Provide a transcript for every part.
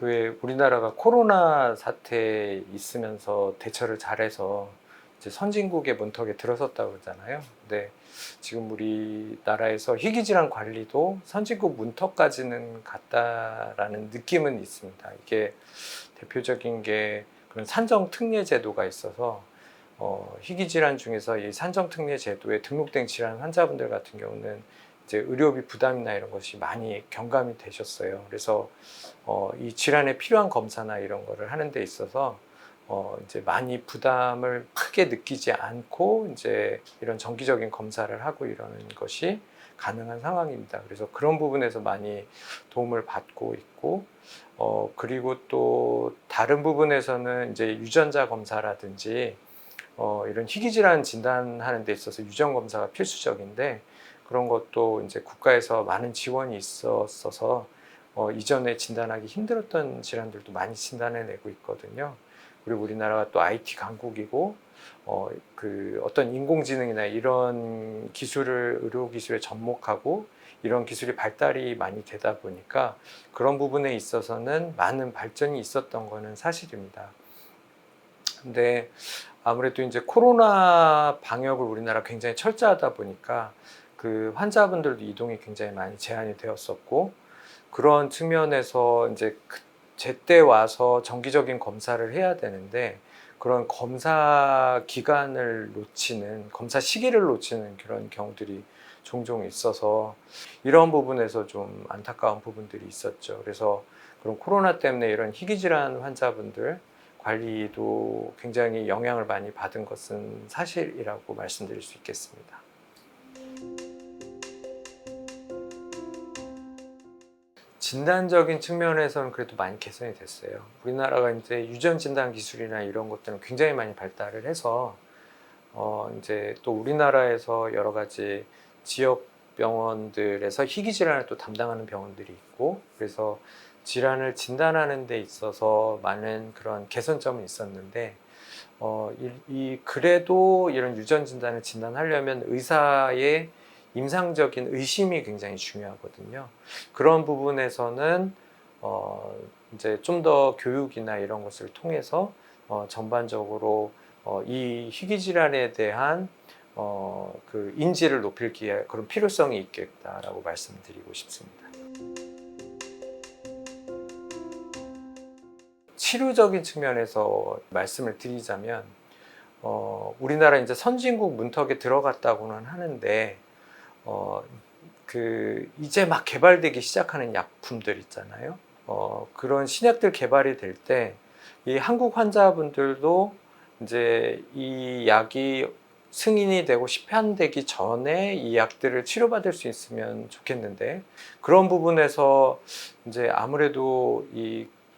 그 우리나라가 코로나 사태 있으면서 대처를 잘해서 이제 선진국의 문턱에 들어섰다고 그러잖아요. 근데 지금 우리나라에서 희귀질환 관리도 선진국 문턱까지는 갔다라는 느낌은 있습니다. 이게 대표적인 게 그런 산정특례 제도가 있어서 희귀질환 중에서 이 산정특례 제도에 등록된 질환 환자분들 같은 경우는 이제 의료비 부담이나 이런 것이 많이 경감이 되셨어요. 그래서 이 질환에 필요한 검사나 이런 거를 하는 데 있어서 이제 많이 부담을 크게 느끼지 않고 이제 이런 정기적인 검사를 하고 이러는 것이 가능한 상황입니다. 그래서 그런 부분에서 많이 도움을 받고 있고, 그리고 또 다른 부분에서는 이제 유전자 검사라든지 이런 희귀질환 진단하는 데 있어서 유전 검사가 필수적인데, 그런 것도 이제 국가에서 많은 지원이 있었어서 이전에 진단하기 힘들었던 질환들도 많이 진단해내고 있거든요. 그리고 우리나라가 또 IT 강국이고 그 어떤 인공지능이나 이런 기술을 의료 기술에 접목하고 이런 기술이 발달이 많이 되다 보니까 그런 부분에 있어서는 많은 발전이 있었던 거는 사실입니다. 근데 아무래도 이제 코로나 방역을 우리나라 굉장히 철저하다 보니까 그 환자분들도 이동이 굉장히 많이 제한이 되었었고, 그런 측면에서 이제 제때 와서 정기적인 검사를 해야 되는데 그런 검사 기간을 놓치는, 검사 시기를 놓치는 그런 경우들이 종종 있어서 이런 부분에서 좀 안타까운 부분들이 있었죠. 그래서 그런 코로나 때문에 이런 희귀질환 환자분들 관리도 굉장히 영향을 많이 받은 것은 사실이라고 말씀드릴 수 있겠습니다. 진단적인 측면에서는 그래도 많이 개선이 됐어요. 우리나라가 이제 유전 진단 기술이나 이런 것들은 굉장히 많이 발달을 해서 이제 또 우리나라에서 여러 가지 지역 병원들에서 희귀 질환을 또 담당하는 병원들이 있고, 그래서 질환을 진단하는 데 있어서 많은 그런 개선점은 있었는데 그래도 이런 유전 진단을 진단하려면 의사의 임상적인 의심이 굉장히 중요하거든요. 그런 부분에서는 이제 좀 더 교육이나 이런 것을 통해서 전반적으로 이 희귀 질환에 대한 그 인지를 높일 기회, 그런 필요성이 있겠다라고 말씀드리고 싶습니다. 치료적인 측면에서 말씀을 드리자면 우리나라 이제 선진국 문턱에 들어갔다고는 하는데 그 이제 막 개발되기 시작하는 약품들 있잖아요. 그런 신약들 개발이 될 때 이 한국 환자분들도 이제 이 약이 승인이 되고 시판되기 전에 이 약들을 치료받을 수 있으면 좋겠는데, 그런 부분에서 이제 아무래도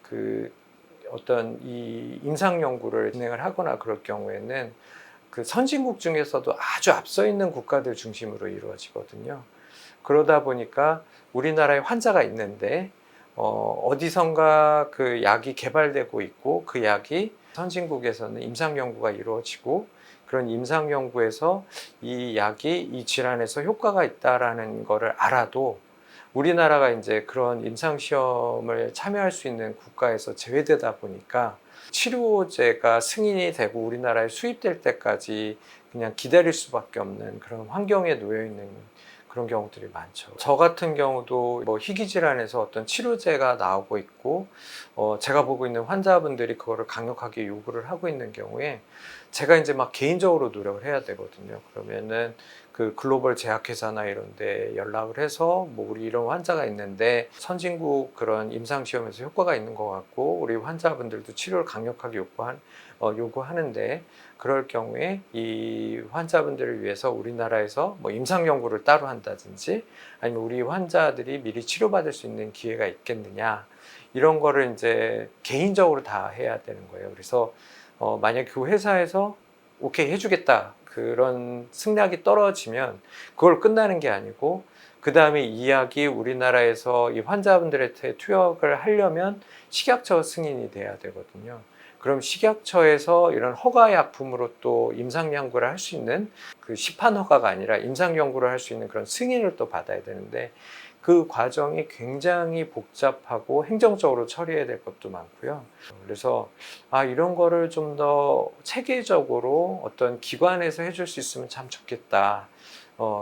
그 어떤 이 임상 연구를 진행을 하거나 그럴 경우에는 그 선진국 중에서도 아주 앞서 있는 국가들 중심으로 이루어지거든요. 그러다 보니까 우리나라에 환자가 있는데 어디선가 그 약이 개발되고 있고, 그 약이 선진국에서는 임상 연구가 이루어지고, 그런 임상 연구에서 이 약이 이 질환에서 효과가 있다라는 거를 알아도 우리나라가 이제 그런 임상 시험을 참여할 수 있는 국가에서 제외되다 보니까 치료제가 승인이 되고 우리나라에 수입될 때까지 그냥 기다릴 수밖에 없는 그런 환경에 놓여 있는 그런 경우들이 많죠. 저 같은 경우도 뭐 희귀질환에서 어떤 치료제가 나오고 있고 제가 보고 있는 환자분들이 그거를 강력하게 요구를 하고 있는 경우에 제가 이제 막 개인적으로 노력을 해야 되거든요. 그러면은 그 글로벌 제약회사나 이런 데 연락을 해서 뭐 우리 이런 환자가 있는데 선진국 그런 임상시험에서 효과가 있는 것 같고 우리 환자분들도 치료를 강력하게 요구하는데, 그럴 경우에 이 환자분들을 위해서 우리나라에서 뭐 임상 연구를 따로 한다든지 아니면 우리 환자들이 미리 치료받을 수 있는 기회가 있겠느냐, 이런 거를 이제 개인적으로 다 해야 되는 거예요. 그래서 만약 그 회사에서 오케이 해주겠다, 그런 승낙이 떨어지면 그걸 끝나는 게 아니고 그 다음에 이 약이 우리나라에서 이 환자분들한테 투약을 하려면 식약처 승인이 돼야 되거든요. 그럼 식약처에서 이런 허가약품으로 또 임상연구를 할 수 있는 그 시판 허가가 아니라 임상연구를 할 수 있는 그런 승인을 또 받아야 되는데 그 과정이 굉장히 복잡하고 행정적으로 처리해야 될 것도 많고요. 그래서 이런 거를 좀 더 체계적으로 어떤 기관에서 해줄 수 있으면 참 좋겠다.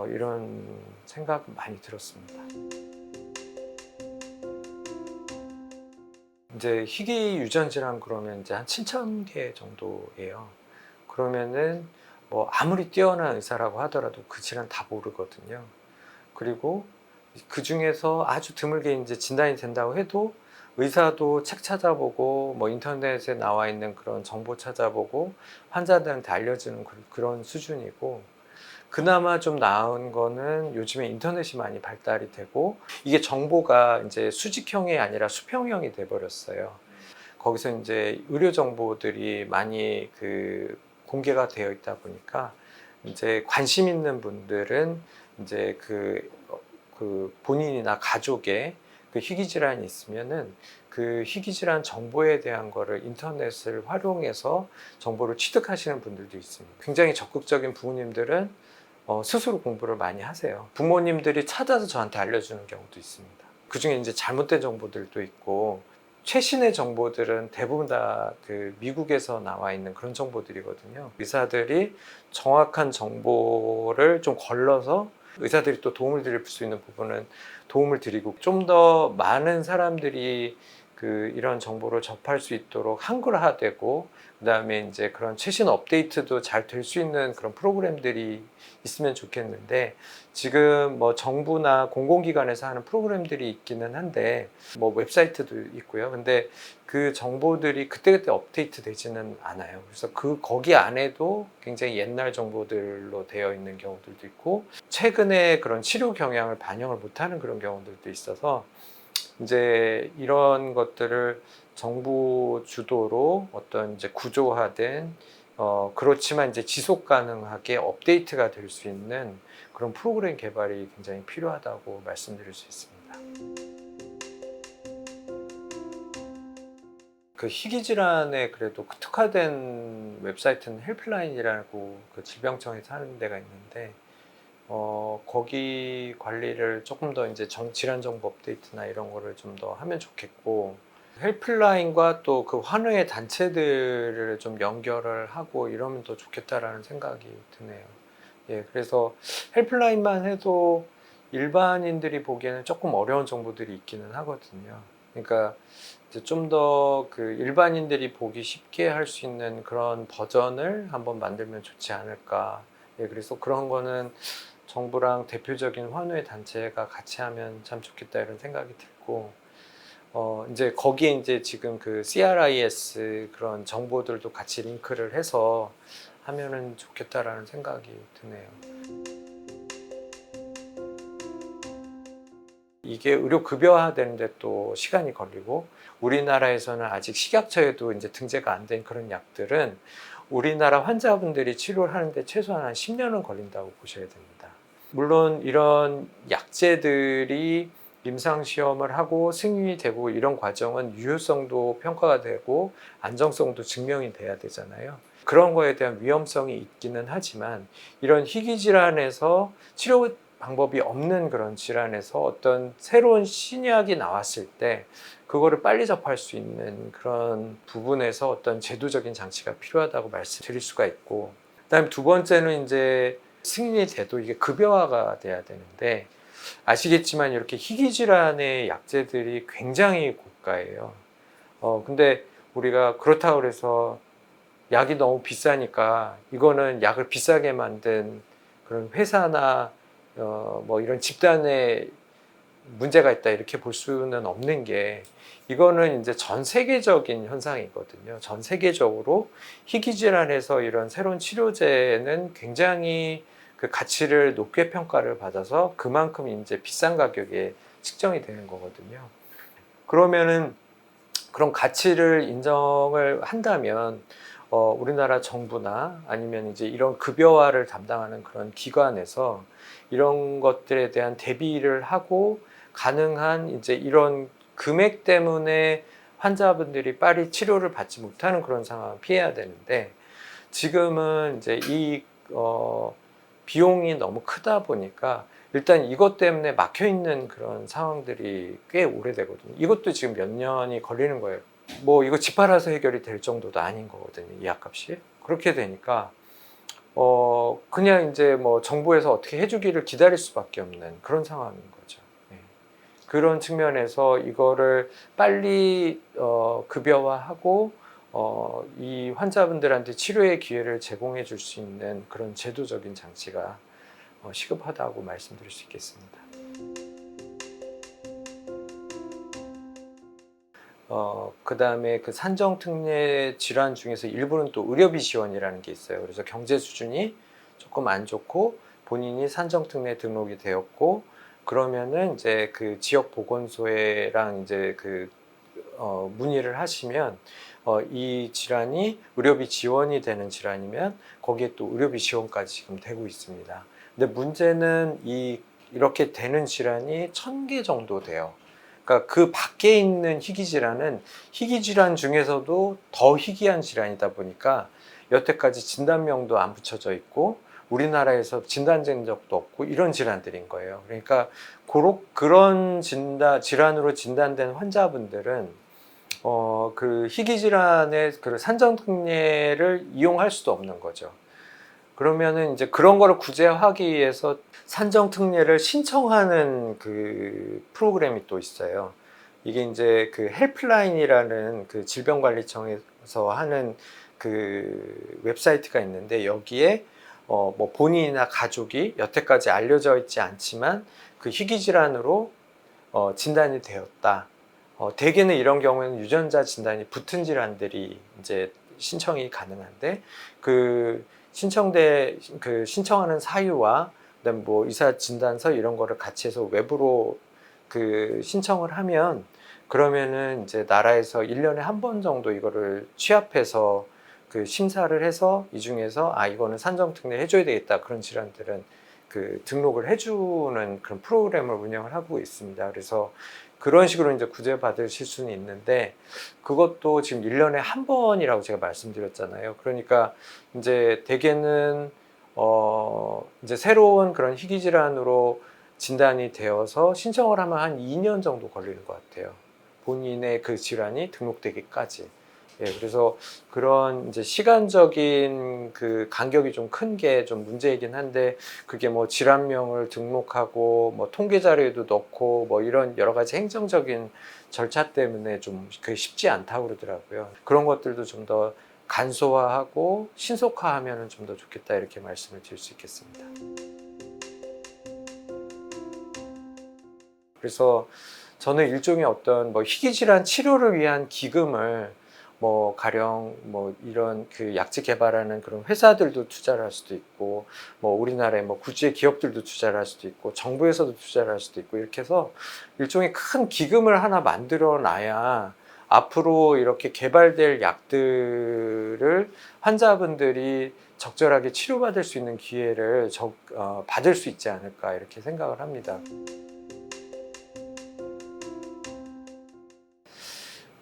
이런 생각 많이 들었습니다. 이제 희귀 유전 질환 그러면 이제 한 7,000개 정도예요. 그러면은 뭐 아무리 뛰어난 의사라고 하더라도 그 질환 다 모르거든요. 그리고 그 중에서 아주 드물게 이제 진단이 된다고 해도 의사도 책 찾아보고 뭐 인터넷에 나와 있는 그런 정보 찾아보고 환자들한테 알려주는 그런 수준이고, 그나마 좀 나은 거는 요즘에 인터넷이 많이 발달이 되고 이게 정보가 이제 수직형이 아니라 수평형이 돼 버렸어요. 거기서 이제 의료 정보들이 많이 그 공개가 되어 있다 보니까 이제 관심 있는 분들은 이제 그 본인이나 가족의 그 희귀 질환이 있으면은 그 희귀 질환 정보에 대한 거를 인터넷을 활용해서 정보를 취득하시는 분들도 있습니다. 굉장히 적극적인 부모님들은 스스로 공부를 많이 하세요. 부모님들이 찾아서 저한테 알려주는 경우도 있습니다. 그 중에 이제 잘못된 정보들도 있고, 최신의 정보들은 대부분 다 그 미국에서 나와 있는 그런 정보들이거든요. 의사들이 정확한 정보를 좀 걸러서 의사들이 또 도움을 드릴 수 있는 부분은 도움을 드리고, 좀 더 많은 사람들이 이런 정보를 접할 수 있도록 한글화되고, 그다음에 이제 그런 최신 업데이트도 잘 될 수 있는 그런 프로그램들이 있으면 좋겠는데, 지금 뭐 정부나 공공기관에서 하는 프로그램들이 있기는 한데 뭐 웹사이트도 있고요. 근데 그 정보들이 그때그때 업데이트 되지는 않아요. 그래서 거기 안에도 굉장히 옛날 정보들로 되어 있는 경우들도 있고, 최근에 그런 치료 경향을 반영을 못하는 그런 경우들도 있어서 이제 이런 것들을 정부 주도로 어떤 이제 구조화된 그렇지만 이제 지속 가능하게 업데이트가 될 수 있는 그런 프로그램 개발이 굉장히 필요하다고 말씀드릴 수 있습니다. 그 희귀 질환에 그래도 특화된 웹사이트는 헬플라인이라고 그 질병청에서 하는 데가 있는데, 거기 관리를 조금 더 이제 질환 정보 업데이트나 이런 거를 좀 더 하면 좋겠고, 헬플라인과 또 그 환우의 단체들을 좀 연결을 하고 이러면 더 좋겠다라는 생각이 드네요. 예, 그래서 헬플라인만 해도 일반인들이 보기에는 조금 어려운 정보들이 있기는 하거든요. 그러니까 이제 좀 더 그 일반인들이 보기 쉽게 할 수 있는 그런 버전을 한번 만들면 좋지 않을까. 예, 그래서 그런 거는 정부랑 대표적인 환우의 단체가 같이 하면 참 좋겠다 이런 생각이 들고, 이제 거기에 이제 지금 그 CRIS 그런 정보들도 같이 링크를 해서 하면은 좋겠다라는 생각이 드네요. 이게 의료 급여화 되는데 또 시간이 걸리고, 우리나라에서는 아직 식약처에도 이제 등재가 안 된 그런 약들은 우리나라 환자분들이 치료를 하는데 최소한 한 10년은 걸린다고 보셔야 됩니다. 물론 이런 약제들이 임상시험을 하고 승인이 되고 이런 과정은 유효성도 평가가 되고 안정성도 증명이 돼야 되잖아요. 그런 거에 대한 위험성이 있기는 하지만, 이런 희귀 질환에서 치료 방법이 없는 그런 질환에서 어떤 새로운 신약이 나왔을 때 그거를 빨리 접할 수 있는 그런 부분에서 어떤 제도적인 장치가 필요하다고 말씀드릴 수가 있고, 그다음에 두 번째는 이제 승인이 돼도 이게 급여화가 돼야 되는데, 아시겠지만 이렇게 희귀 질환의 약제들이 굉장히 고가예요. 근데 우리가 그렇다고 해서 약이 너무 비싸니까 이거는 약을 비싸게 만든 그런 회사나 뭐 이런 집단에 문제가 있다 이렇게 볼 수는 없는 게, 이거는 이제 전 세계적인 현상이거든요. 전 세계적으로 희귀 질환에서 이런 새로운 치료제는 굉장히 그 가치를 높게 평가를 받아서 그만큼 이제 비싼 가격에 측정이 되는 거거든요. 그러면은 그런 가치를 인정을 한다면 우리나라 정부나 아니면 이제 이런 급여화를 담당하는 그런 기관에서 이런 것들에 대한 대비를 하고 가능한 이제 이런 금액 때문에 환자분들이 빨리 치료를 받지 못하는 그런 상황을 피해야 되는데, 지금은 이제 비용이 너무 크다 보니까 일단 이것 때문에 막혀 있는 그런 상황들이 꽤 오래되거든요. 이것도 지금 몇 년이 걸리는 거예요. 뭐 이거 집 팔아서 해결이 될 정도도 아닌 거거든요, 이 약값이. 그렇게 되니까 그냥 이제 뭐 정부에서 어떻게 해주기를 기다릴 수밖에 없는 그런 상황인 거죠. 네. 그런 측면에서 이거를 빨리 급여화하고 이 환자분들한테 치료의 기회를 제공해 줄 수 있는 그런 제도적인 장치가 시급하다고 말씀드릴 수 있겠습니다. 그 다음에 그 산정특례 질환 중에서 일부는 또 의료비 지원이라는 게 있어요. 그래서 경제 수준이 조금 안 좋고 본인이 산정특례 등록이 되었고, 그러면은 이제 그 지역 보건소랑 이제 문의를 하시면 이 질환이 의료비 지원이 되는 질환이면 거기에 또 의료비 지원까지 지금 되고 있습니다. 근데 문제는 이렇게 되는 질환이 1000개 정도 돼요. 그러니까 그 밖에 있는 희귀질환은 희귀질환 중에서도 더 희귀한 질환이다 보니까 여태까지 진단명도 안 붙여져 있고 우리나라에서 진단된 적도 없고 이런 질환들인 거예요. 그러니까 그런 질환으로 진단된 환자분들은 그 희귀질환의 그 산정특례를 이용할 수도 없는 거죠. 그러면은 이제 그런 거를 구제하기 위해서 산정특례를 신청하는 그 프로그램이 또 있어요. 이게 이제 그 헬프라인이라는 그 질병관리청에서 하는 그 웹사이트가 있는데, 여기에 뭐 본인이나 가족이 여태까지 알려져 있지 않지만 그 희귀질환으로 진단이 되었다. 대개는 이런 경우에는 유전자 진단이 붙은 질환들이 이제 신청이 가능한데, 그 신청하는 사유와 그다음 뭐 의사 진단서 이런 거를 같이 해서 외부로 그 신청을 하면, 그러면은 이제 나라에서 1년에 한 번 정도 이거를 취합해서 그 심사를 해서 이 중에서 이거는 산정특례 해줘야 되겠다, 그런 질환들은 그 등록을 해주는 그런 프로그램을 운영을 하고 있습니다. 그래서 그런 식으로 이제 구제받으실 수는 있는데, 그것도 지금 1년에 한 번이라고 제가 말씀드렸잖아요. 그러니까 이제 대개는 이제 새로운 그런 희귀질환으로 진단이 되어서 신청을 하면 한 2년 정도 걸리는 것 같아요. 본인의 그 질환이 등록되기까지. 예, 그래서 그런 이제 시간적인 그 간격이 좀 큰 게 좀 문제이긴 한데, 그게 뭐 질환명을 등록하고 뭐 통계 자료에도 넣고 뭐 이런 여러 가지 행정적인 절차 때문에 좀 그게 쉽지 않다고 그러더라고요. 그런 것들도 좀 더 간소화하고 신속화하면 좀 더 좋겠다, 이렇게 말씀을 드릴 수 있겠습니다. 그래서 저는 일종의 어떤 뭐 희귀질환 치료를 위한 기금을 뭐 가령 뭐 이런 그 약제 개발하는 그런 회사들도 투자를 할 수도 있고, 뭐 우리나라의 뭐 국제 기업들도 투자를 할 수도 있고, 정부에서도 투자를 할 수도 있고, 이렇게 해서 일종의 큰 기금을 하나 만들어 놔야 앞으로 이렇게 개발될 약들을 환자분들이 적절하게 치료받을 수 있는 기회를 받을 수 있지 않을까, 이렇게 생각을 합니다.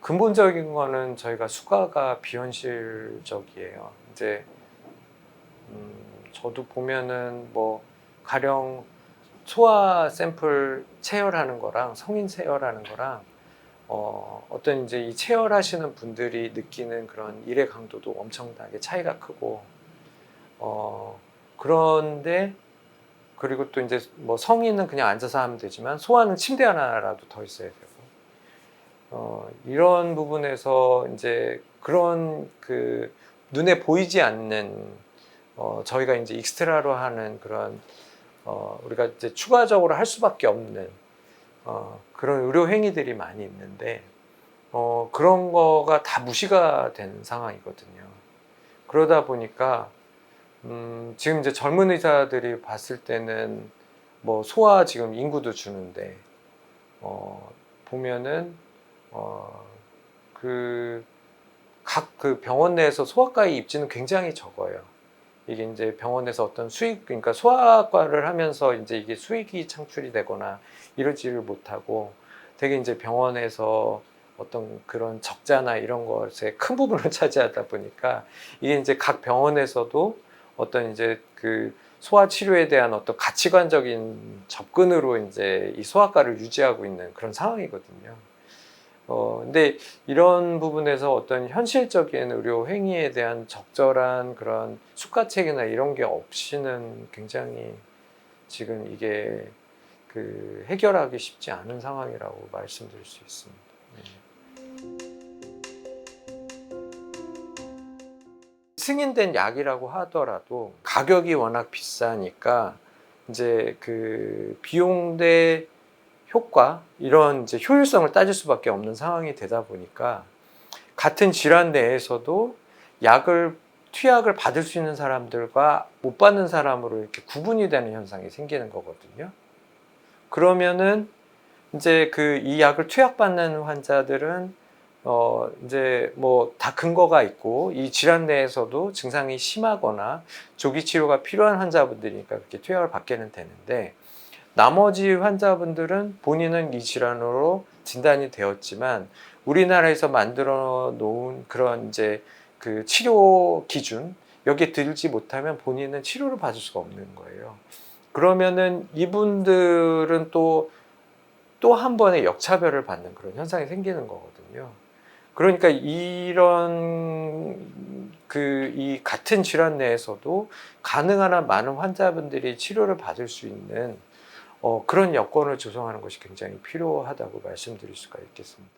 근본적인 거는 저희가 수가가 비현실적이에요. 이제 저도 보면은 뭐 가령 소아 샘플 체열하는 거랑 성인 체열하는 거랑 어떤 이제 이 체열하시는 분들이 느끼는 그런 일의 강도도 엄청나게 차이가 크고, 그런데 그리고 또 이제 뭐 성인은 그냥 앉아서 하면 되지만 소아는 침대 하나라도 더 있어야 되고, 이런 부분에서 이제 그런 그 눈에 보이지 않는 저희가 이제 익스트라로 하는 그런 우리가 이제 추가적으로 할 수밖에 없는 그런 의료 행위들이 많이 있는데, 그런 거가 다 무시가 된 상황이거든요. 그러다 보니까 지금 이제 젊은 의사들이 봤을 때는 뭐 소아 지금 인구도 주는데 보면은 그 각 그 병원 내에서 소아과의 입지는 굉장히 적어요. 이게 이제 병원에서 어떤 수익, 그러니까 소아과를 하면서 이제 이게 수익이 창출이 되거나 이러지를 못하고, 되게 이제 병원에서 어떤 그런 적자나 이런 것에 큰 부분을 차지하다 보니까 이게 이제 각 병원에서도 어떤 이제 그 소아 치료에 대한 어떤 가치관적인 접근으로 이제 이 소아과를 유지하고 있는 그런 상황이거든요. 근데 이런 부분에서 어떤 현실적인 의료 행위에 대한 적절한 그런 수가책이나 이런 게 없이는 굉장히 지금 이게 그 해결하기 쉽지 않은 상황이라고 말씀드릴 수 있습니다. 승인된 약이라고 하더라도 가격이 워낙 비싸니까 이제 그 비용 대 효과 이런 이제 효율성을 따질 수밖에 없는 상황이 되다 보니까 같은 질환 내에서도 약을 투약을 받을 수 있는 사람들과 못 받는 사람으로 이렇게 구분이 되는 현상이 생기는 거거든요. 그러면은 이제 그 이 약을 투약받는 환자들은 이제 뭐 다 근거가 있고 이 질환 내에서도 증상이 심하거나 조기 치료가 필요한 환자분들이니까 그렇게 투약을 받게는 되는데 나머지 환자분들은 본인은 이 질환으로 진단이 되었지만 우리나라에서 만들어 놓은 그런 이제 그 치료 기준 여기에 들지 못하면 본인은 치료를 받을 수가 없는 거예요. 그러면은 이분들은 또 한 번의 역차별을 받는 그런 현상이 생기는 거거든요. 그러니까 이런 이 같은 질환 내에서도 가능한 한 많은 환자분들이 치료를 받을 수 있는 그런 여건을 조성하는 것이 굉장히 필요하다고 말씀드릴 수가 있겠습니다.